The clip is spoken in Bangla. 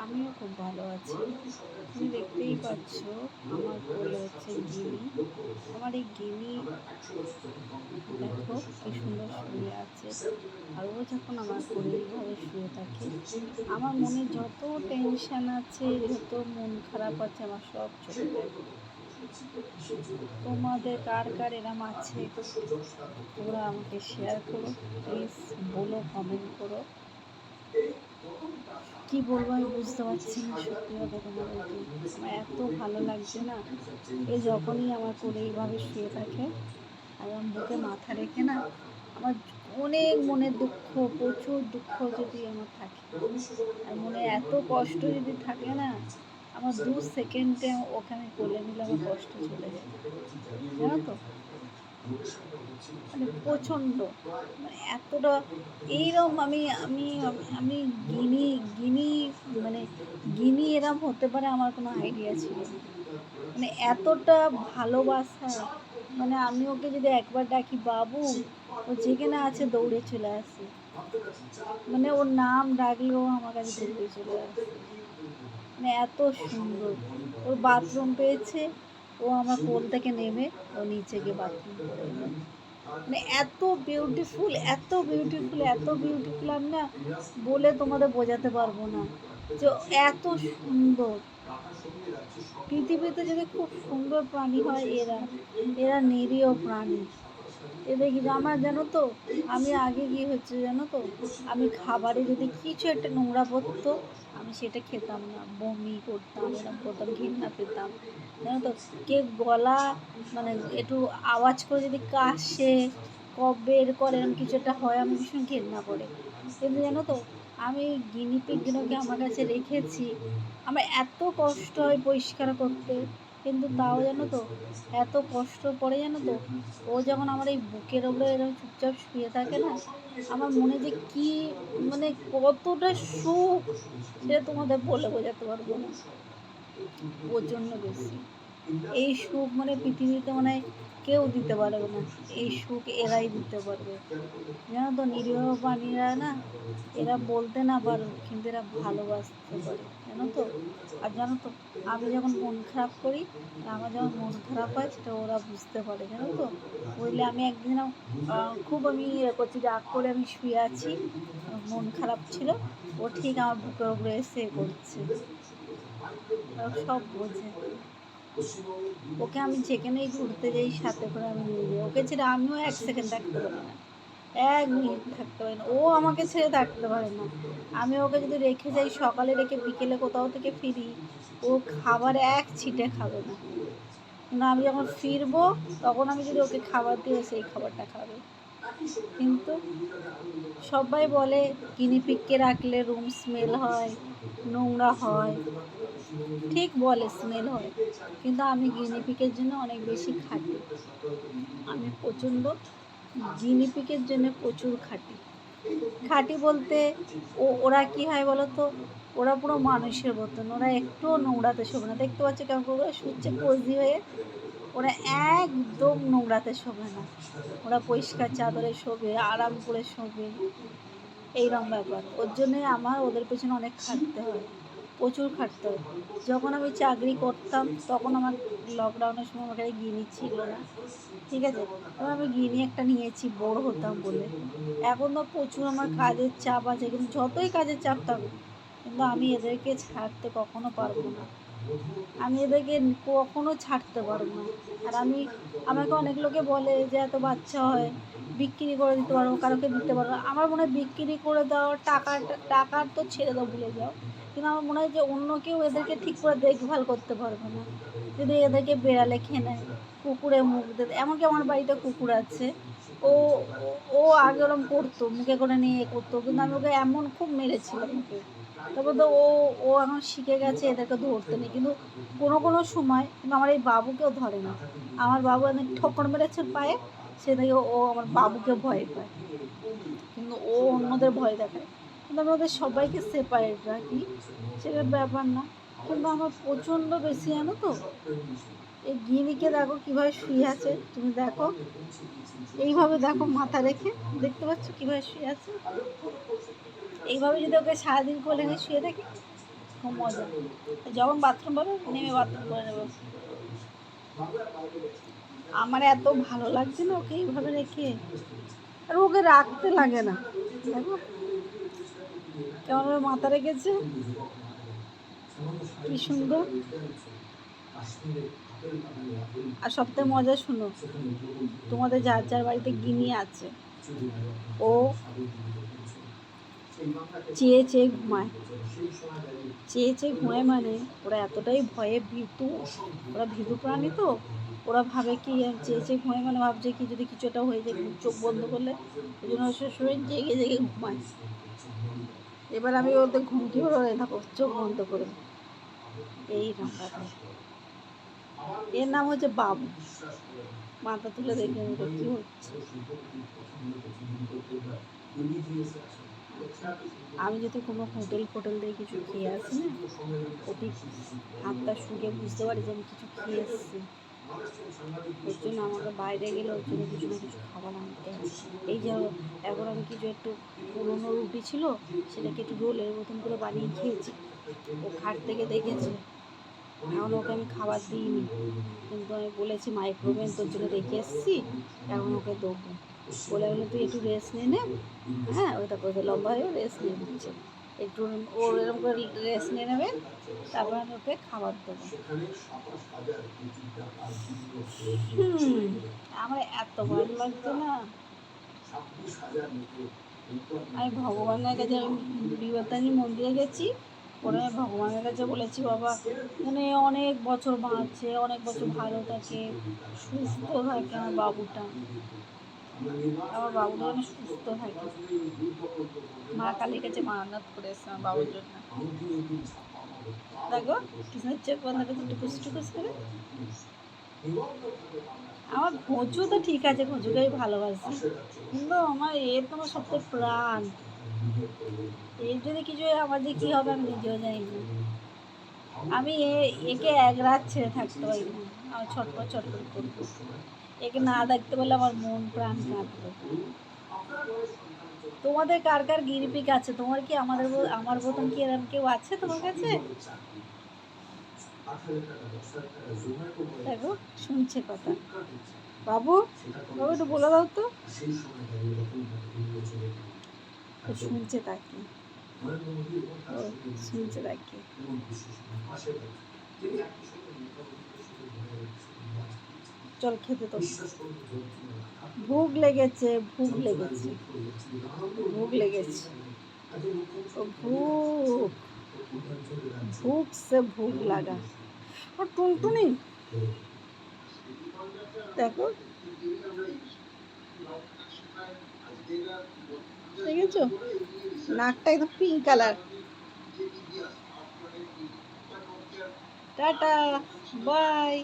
আমিও খুব ভালো আছি। তুমি দেখতেই পাচ্ছ আমার কোলে হচ্ছে গিনি। আমার এই গিনি দেখো কি সুন্দর শুয়ে আছে। আর ও যখন আমার কোলে এইভাবে শুয়ে থাকে, আমার মনে যত টেনশন আছে, যত মন খারাপ আছে, আমার সব চলে যায়। তোমাদের কার কার এরম আছে তোমরা আমাকে শেয়ার করো, প্লিজ বলো, কমেন্ট করো। কি বলবো আমি বুঝতে পারছি না, সত্যি কথা তোমাদেরকে আমার এত ভালো লাগছে না। এ যখনই আমার কোলে এইভাবে শুয়ে থাকে আর আমার বুকে মাথা রেখে না, আমার অনেক মনের দুঃখ, প্রচুর দুঃখ যদি আমার থাকে আর মনে এত কষ্ট যদি থাকে না, আমার 2 সেকেন্ডে ওকে আমি কোলে নিলে আমার কষ্ট চলে যায়, জানো তো। মানে প্রচণ্ড, মানে এতটা এইরকম আমি আমি আমি গিনি গিনি মানে গিনি এরম হতে পারে আমার কোনো আইডিয়া ছিল না। মানে এতটা ভালোবাসা, মানে আমি ওকে যদি একবার ডাকি বাবু, ও যেখানে আছে দৌড়ে চলে আসে। মানে ওর নাম ডাকলেও আমার কাছে দৌড়ে চলে আসে। মানে এত সুন্দর। ওর বাথরুম পেয়েছে, ও আমার কোল থেকে নেমে ও নিচে গিয়ে বাথরুম করে এলো। মানে এত বিউটিফুল, এত বিউটিফুল, এত বিউটিফুল, আমি না বলে তোমাদের বোঝাতে পারবো না যে এত সুন্দর। পৃথিবীতে যদি খুব সুন্দর প্রাণী হয় এরা, এরা নিরীহ প্রাণী। এদের কি আমার জানো তো, আমি আগে কি হচ্ছে জানো তো, আমি খাবারে যদি কিছু একটা নোংরা পড়তো আমি সেটা খেতাম না, বমি করতাম, এরকম করতাম, ঘৃণা পেতাম, জানো তো। কে গলা মানে একটু আওয়াজ করে যদি কাশে, কফ বের করে, এরকম কিছু একটা হয়, আমি ভীষণ ঘৃণা করে। কিন্তু জানো তো, আমি গিনিপিগগুলোকে আমার কাছে রেখেছি, আমার এত কষ্ট হয় পরিষ্কার করতে, কিন্তু তাও জানো তো, এত কষ্ট পড়ে জানো তো, ও যখন আমার এই বুকের ওপরে এরকম চুপচাপ শুয়ে থাকে না, আমার মনে যে কি মানে কতটা সুখ, সেটা তোমাদের বলে বোঝাতে পারবো না। প্রচণ্ড বেশি এই সুখ মানে পৃথিবীতে মানে কেউ দিতে পারবে না। এই সুখ এরাই দিতে পারবে, জানো তো। নিরীহ প্রাণীরা না, এরা বলতে না পারুক কিন্তু এরা ভালোবাসতে পারে, জানো তো। আর জানো তো, আমি যখন মন খারাপ করি আর আমার যখন মন খারাপ হয় সেটা ওরা বুঝতে পারে, জানো তো। বুঝলে আমি একদিন খুব আমি করছি, রাগ করে আমি শুয়ে আছি, মন খারাপ ছিল, ও ঠিক আমার বুকের উপরে এসে করছে, ও সব বোঝে। ওকে আমি যেখানেই ঘুরতে যাই সাথে করে আমি নিয়ে যাই, ওকে ছেড়ে আমিও 1 সেকেন্ড থাকতে পারি না, 1 মিনিট থাকতে পারি না, ও আমাকে ছেড়ে থাকতে পারে না। আমি ওকে যদি রেখে যাই, সকালে রেখে বিকেলে কোথাও থেকে ফিরি, ও খাবার এক ছিটে খাবে না। কিন্তু আমি যখন ফিরবো তখন আমি যদি ওকে খাবার দিই, সেই খাবারটা খাবে। কিন্তু সবাই বলে গিনিপিগকে রাখলে রুম স্মেল হয়, নোংরা হয়, ঠিক বলে স্মেল হয়, কিন্তু আমি গিনিপিগের জন্য অনেক বেশি খাটি। আমি প্রচণ্ড গিনিপিগের জন্য প্রচুর খাটি। খাঁটি বলতে ওরা কি হয় বলো তো, ওরা পুরো মানুষের মতন, ওরা একটুও নোংরাতে শোবে না। দেখতে পাচ্ছ কেমন করে শুচ্ছে কোজি হয়ে, ওরা একদম নোংরাতে শোবে না, ওরা পরিষ্কার চাদরে শোবে, আরাম করে শোবে, এইরকম ব্যাপার। ওর জন্যে আমার ওদের পেছনে অনেক খাটতে হয়, প্রচুর খাটতে হয়। যখন আমি চাকরি করতাম তখন আমার লকডাউনের সময় আমার কাছে গিনি ছিল না, ঠিক আছে, তখন আমি গিনি একটা নিয়েছি বোর হতাম বলে। এখন তো প্রচুর আমার কাজের চাপ আছে, কিন্তু যতই কাজের চাপ থাকুক, কিন্তু আমি এদেরকে ছাড়তে কখনো পারবো না, আমি এদেরকে কখনো ছাড়তে পারবো না। আর আমাকে অনেক লোকে বলে যে এত বাচ্চা হয় বিক্রি করে দিতে পারবো, কারোকে দিতে পারবো। আমার মনে হয় বিক্রি করে দেওয়ার টাকার তো ছেড়ে দাও, ভুলে যাও। কিন্তু আমার মনে হয় যে অন্য কেউ এদেরকে ঠিক করে দেখভাল করতে পারবে না, যদি এদেরকে বেড়ালে খেয়ে নেয়, কুকুরে মুখ দেয়। এমনকি আমার বাড়িতে কুকুর আছে, ও ও আগে ওরম করতো, মুখে করে নিয়ে করতো, কিন্তু আমি ওকে এমন খুব মেরেছিলাম ওকে। তারপর তো ও এখন শিখে গেছে এদেরকে ধরতে নেই, কিন্তু কোনো সময় কিন্তু আমার এই বাবুকেও ধরে না। আমার বাবু একদিন ঠোকর মেরেছে পায়ে, সে থেকে ও আমার বাবুকে ভয় পায়, কিন্তু ও অন্যদের ভয় দেখায়। কিন্তু আমি ওদের সবাইকে সেপারেট রাখি, সেটা ব্যাপার না। কিন্তু আমার প্রচণ্ড বেশি, জানো তো, এই গিনিকে দেখো কিভাবে শুয়ে আছে, তুমি দেখো এইভাবে দেখো মাথা রেখে, দেখতে পাচ্ছ কিভাবে শুয়ে আছে। এইভাবে যদি ওকে সারাদিন কোলে নিয়ে শুয়ে থাকি খুব মজা। যখন বাথরুম পাবে নেমে বাথরুম করে নেবো। আমার এত ভালো লাগছে না ওকে এইভাবে রেখে, আর ওকে রাখতে লাগে না। দেখো কেমন মাথা রেখেছে, কি সুন্দর। আর সবথেকে মজা শুনো, তোমাদের যার যার বাড়িতে গিনি আছে, ও চেয়ে চেয়ে ঘুমায়, চেয়ে চেয়ে ঘুমায়। মানে ওরা এতটাই ভয়ে ভীতু, ওরা ভীতু প্রাণী তো, ওরা ভাবে কি চেয়ে চেয়ে ঘুমায় মানে ভাবছে কি যদি কিছু একটা হয়ে যায় চোখ বন্ধ করলে, ওই জন্য সবসময় জেগে জেগে ঘুমায়। এবার আমি ওদের ঘুমটি ওরা দেখো চোখ বন্ধ করে এই রকম। এর নাম হচ্ছে বাবু। মাথা তুলে দেখে ওটা কি হচ্ছে। আমি যদি কোনো হোটেল দিয়ে কিছু খেয়ে আসি না, ওটি হাতটা শুকে বুঝতে পারি যে আমি কিছু খেয়ে এসেছি। ওর জন্য আমাকে বাইরে গেলে ওর জন্য কিছু না কিছু খাবার আনতে হয়। এই যে এখন আমি কিছু একটু পুরোনো রুটি ছিল, সেটাকে একটু রোলের মতন করে বানিয়ে খেয়েছি। ও খাট থেকে দেখেছে, এখন ওকে আমি খাবার দিইনি, কিন্তু আমি বলেছি মাইক্রোওভেন তোর জন্য রেখে এসেছি, এখন ওকে দেবো। বলে তুই একটু রেস্ট নিয়ে নে। হ্যাঁ, ওইটা করে লম্বা হয়ে রেস্ট নিয়ে নিচ্ছে একটু, ওর এরকম করে রেস্ট নিয়ে নেবে, তারপর আমি ওকে খাবার দেবো। আমার এত ভালো লাগছে না। আমি ভগবানের কাছে বিপত্তারিণী মন্দিরে গেছি, পরে ভগবানের কাছে বলেছি বাবা মানে অনেক বছর বাঁচে, অনেক বছর ভালো থাকে, সুস্থ থাকে আমার বাবুটা, আমার বাবুটা যেন সুস্থ থাকে। মা কালীর কাছে মানত করে এসছে আমার বাবুর জন্য। দেখো কৃষ্ণের চোখ বন্ধ করে টুকুস টুকুস করে। আমার ঘুঁচু তো ঠিক আছে, ঘুঁচুকে আমি ভালোবাসি, কিন্তু আমার তোমার সবচেয়ে প্রাণ। এর যদি কিছু আমার যে কী হবে আমি নিজেও জানি না। আমি একে এক রাত ছেড়ে থাকতে পারি না, আমি ছটপট করবো। একে না দেখতে পেলে আমার মন প্রাণ কাঁদবে। তোমাদের কার কার গিরপিক আছে? তোমার কি আমার মতন কি এরকম কেউ আছে তোমার কাছে? দেখো শুনছে কথা। বাবু বাবু একটু বলে দাও তো, শুনছে তাকে, শুনছে তাকে। চল খেতে তো, ভুক লেগেছে, ভুক লেগেছে, ভুক লেগেছে, ও ভুক, ভুক সে ভুক লাগা। আর টুনটুনি দেখো, দেখেছো নাকটা একদম পিঙ্ক কালার। Tata, by.